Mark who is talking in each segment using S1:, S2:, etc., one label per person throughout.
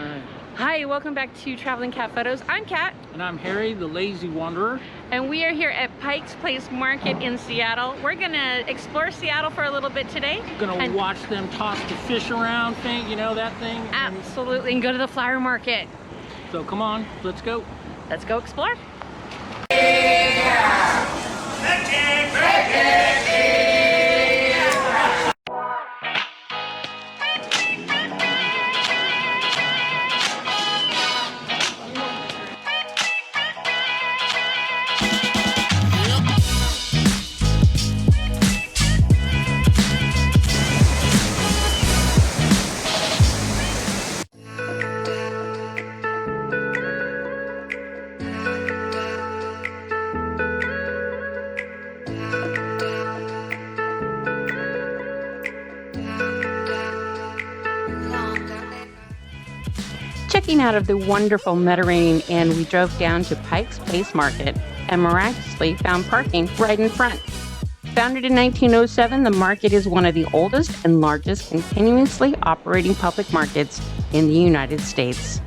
S1: Alright.
S2: Hi, welcome back to Traveling Cat Photos. I'm Kat.
S1: And I'm Harry, the Lazy Wanderer.
S2: And we are here at Pike's Place Market in Seattle. We're gonna explore Seattle for a little bit today.
S1: Gonna watch them toss the fish around thing, you know that thing?
S2: Absolutely, and go to the flower market.
S1: So come on, let's go.
S2: Let's go explore. Checking out of the wonderful Mediterranean Inn, we drove down to Pike's Place Market and miraculously found parking right in front. Founded in 1907, the market is one of the oldest and largest continuously operating public markets in the United States.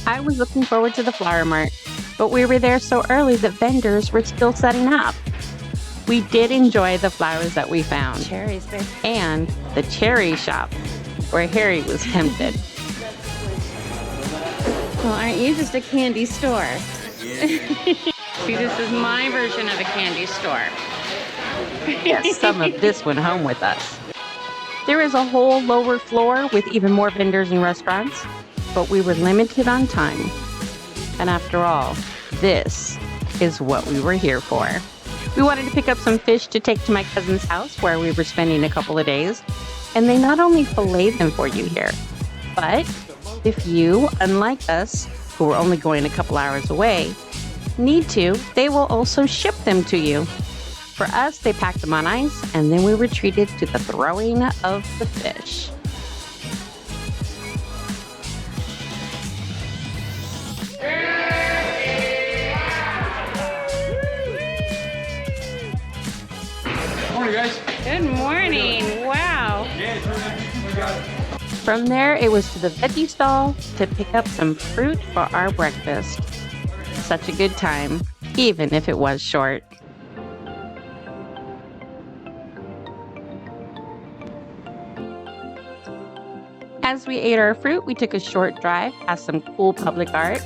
S2: I was looking forward to the flower mart, but we were there so early that vendors were still setting up. We did enjoy the flowers that we found. Cherries, babe. And the cherry shop, where Harry was tempted. Well, aren't you just a candy store? See, this is my version of a candy store. Yes, some of this went home with us. There is a whole lower floor with even more vendors and restaurants, but we were limited on time. And after all, this is what we were here for. We wanted to pick up some fish to take to my cousin's house where we were spending a couple of days. And they not only fillet them for you here, but if you, unlike us, who were only going a couple hours away, need to, they will also ship them to you. For us, they packed them on ice, and then we were treated to the throwing of the fish.
S1: Morning, guys.
S2: Good morning. Wow. From there, it was to the veggie stall to pick up some fruit for our breakfast. Such a good time, even if it was short. As we ate our fruit, we took a short drive past some cool public art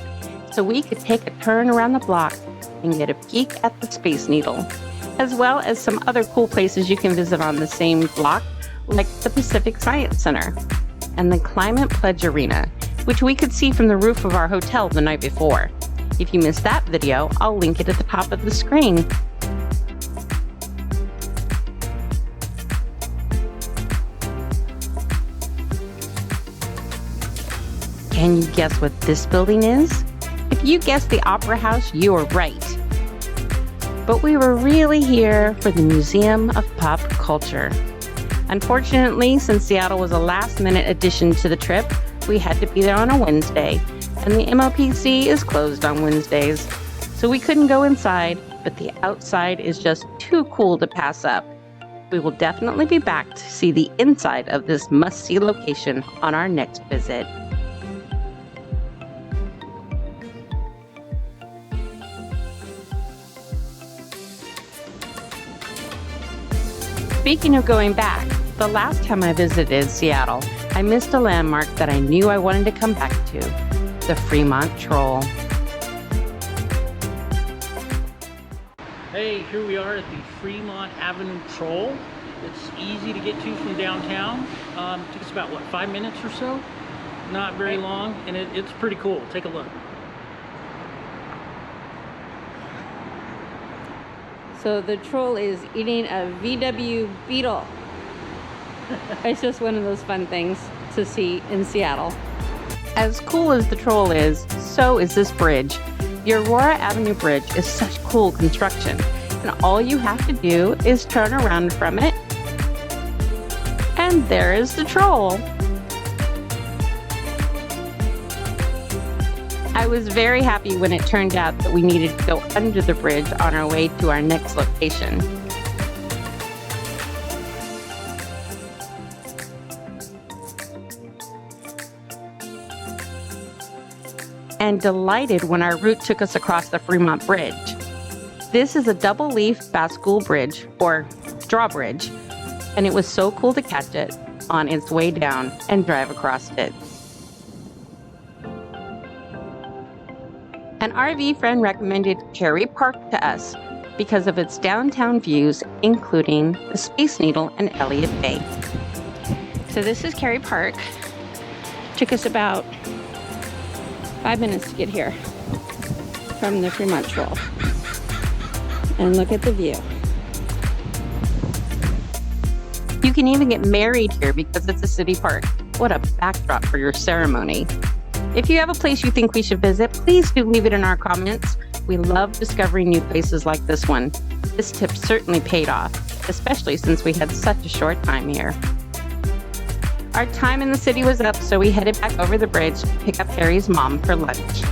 S2: so we could take a turn around the block and get a peek at the Space Needle, as well as some other cool places you can visit on the same block, like the Pacific Science Center and the Climate Pledge Arena, which we could see from the roof of our hotel the night before. If you missed that video, I'll link it at the top of the screen. Can you guess what this building is? If you guessed the Opera House, you were right. But we were really here for the Museum of Pop Culture. Unfortunately, since Seattle was a last-minute addition to the trip, we had to be there on a Wednesday, and the MLPC is closed on Wednesdays. So we couldn't go inside, but the outside is just too cool to pass up. We will definitely be back to see the inside of this must-see location on our next visit. Speaking of going back, the last time I visited Seattle, I missed a landmark that I knew I wanted to come back to, the Fremont Troll.
S1: Hey, here we are at the Fremont Avenue Troll. It's easy to get to from downtown. It took us about, 5 minutes or so? Not very long, and it's pretty cool. Take a look.
S2: So the troll is eating a VW Beetle. It's just one of those fun things to see in Seattle. As cool as the troll is, so is this bridge. The Aurora Avenue Bridge is such cool construction, and all you have to do is turn around from it, and there is the troll. I was very happy when it turned out that we needed to go under the bridge on our way to our next location. And delighted when our route took us across the Fremont Bridge. This is a double-leaf bascule bridge, or drawbridge, and it was so cool to catch it on its way down and drive across it. An RV friend recommended Cary Park to us because of its downtown views, including the Space Needle and Elliott Bay. So this is Cary Park. Took us about 5 minutes to get here from the Fremont Troll. And look at the view. You can even get married here because it's a city park. What a backdrop for your ceremony. If you have a place you think we should visit, please do leave it in our comments. We love discovering new places like this one. This tip certainly paid off, especially since we had such a short time here. Our time in the city was up, so we headed back over the bridge to pick up Harry's mom for lunch.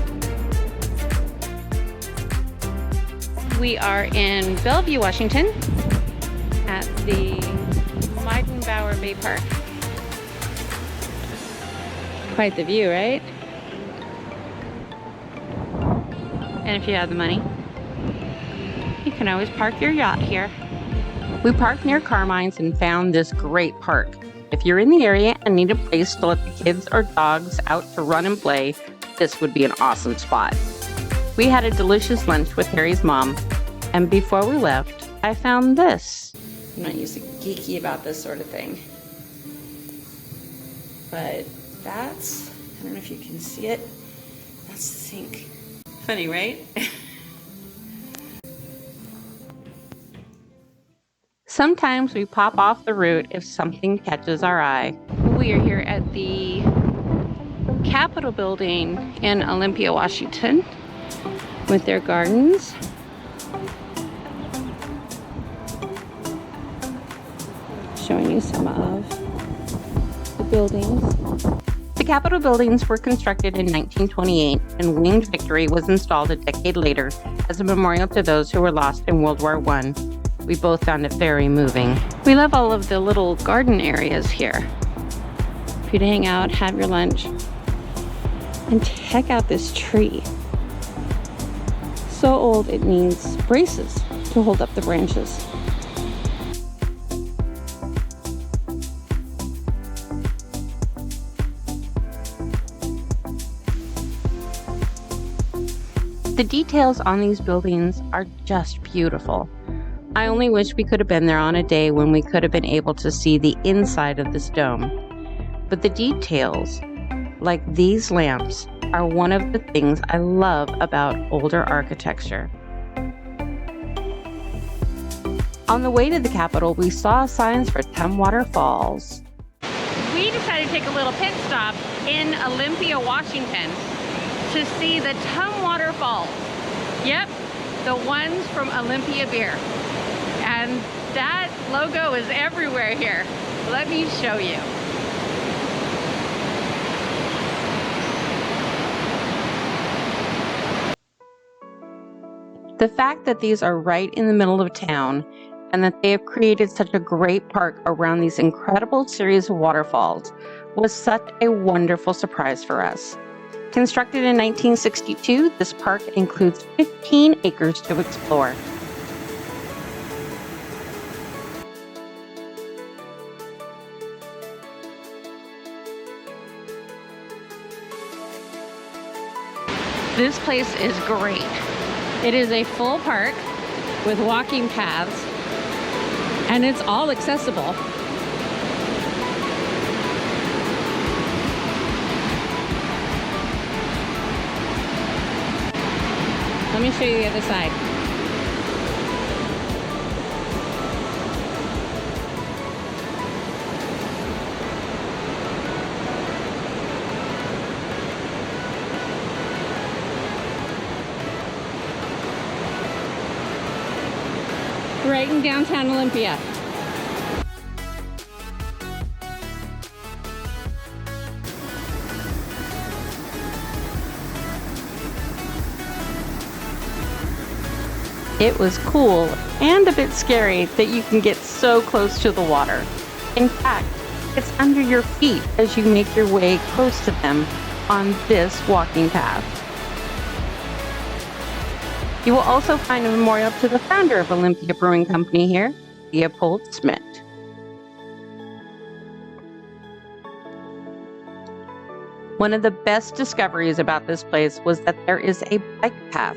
S2: We are in Bellevue, Washington at the Meidenbauer Bay Park. Quite the view, right? And if you have the money, you can always park your yacht here. We parked near Carmine's and found this great park. If you're in the area and need a place to let the kids or dogs out to run and play, this would be an awesome spot. We had a delicious lunch with Harry's mom, and before we left, I found this. I'm not usually geeky about this sort of thing, but that's, I don't know if you can see it, that's the sink. Funny, right? Sometimes we pop off the route if something catches our eye. We are here at the Capitol building in Olympia, Washington, with their gardens. Showing you some of the buildings. The Capitol buildings were constructed in 1928, and Winged Victory was installed a decade later as a memorial to those who were lost in World War I. We both found it very moving. We love all of the little garden areas here. For you to hang out, have your lunch, and check out this tree. So old it needs braces to hold up the branches. The details on these buildings are just beautiful. I only wish we could have been there on a day when we could have been able to see the inside of this dome. But the details, like these lamps, are one of the things I love about older architecture. On the way to the Capitol, we saw signs for Tumwater Falls. We decided to take a little pit stop in Olympia, Washington to see the Tumwater Falls. Yep, the ones from Olympia Beer. And that logo is everywhere here. Let me show you. The fact that these are right in the middle of town and that they have created such a great park around these incredible series of waterfalls was such a wonderful surprise for us. Constructed in 1962, this park includes 15 acres to explore. This place is great. It is a full park with walking paths, and it's all accessible. Let me show you the other side. Right in downtown Olympia. It was cool and a bit scary that you can get so close to the water. In fact, it's under your feet as you make your way close to them on this walking path. You will also find a memorial to the founder of Olympia Brewing Company here, Leopold Schmidt. One of the best discoveries about this place was that there is a bike path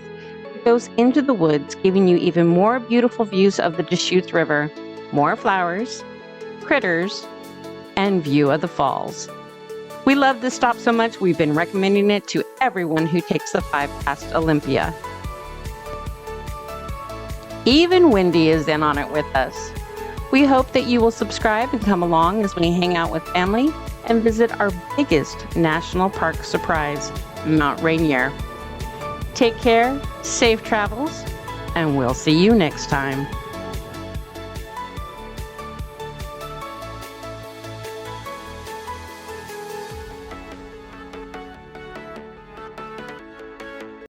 S2: that goes into the woods, giving you even more beautiful views of the Deschutes River, more flowers, critters, and view of the falls. We love this stop so much, we've been recommending it to everyone who takes the 5 past Olympia. Even Wendy is in on it with us. We hope that you will subscribe and come along as we hang out with family and visit our biggest national park surprise, Mount Rainier. Take care, safe travels, and we'll see you next time.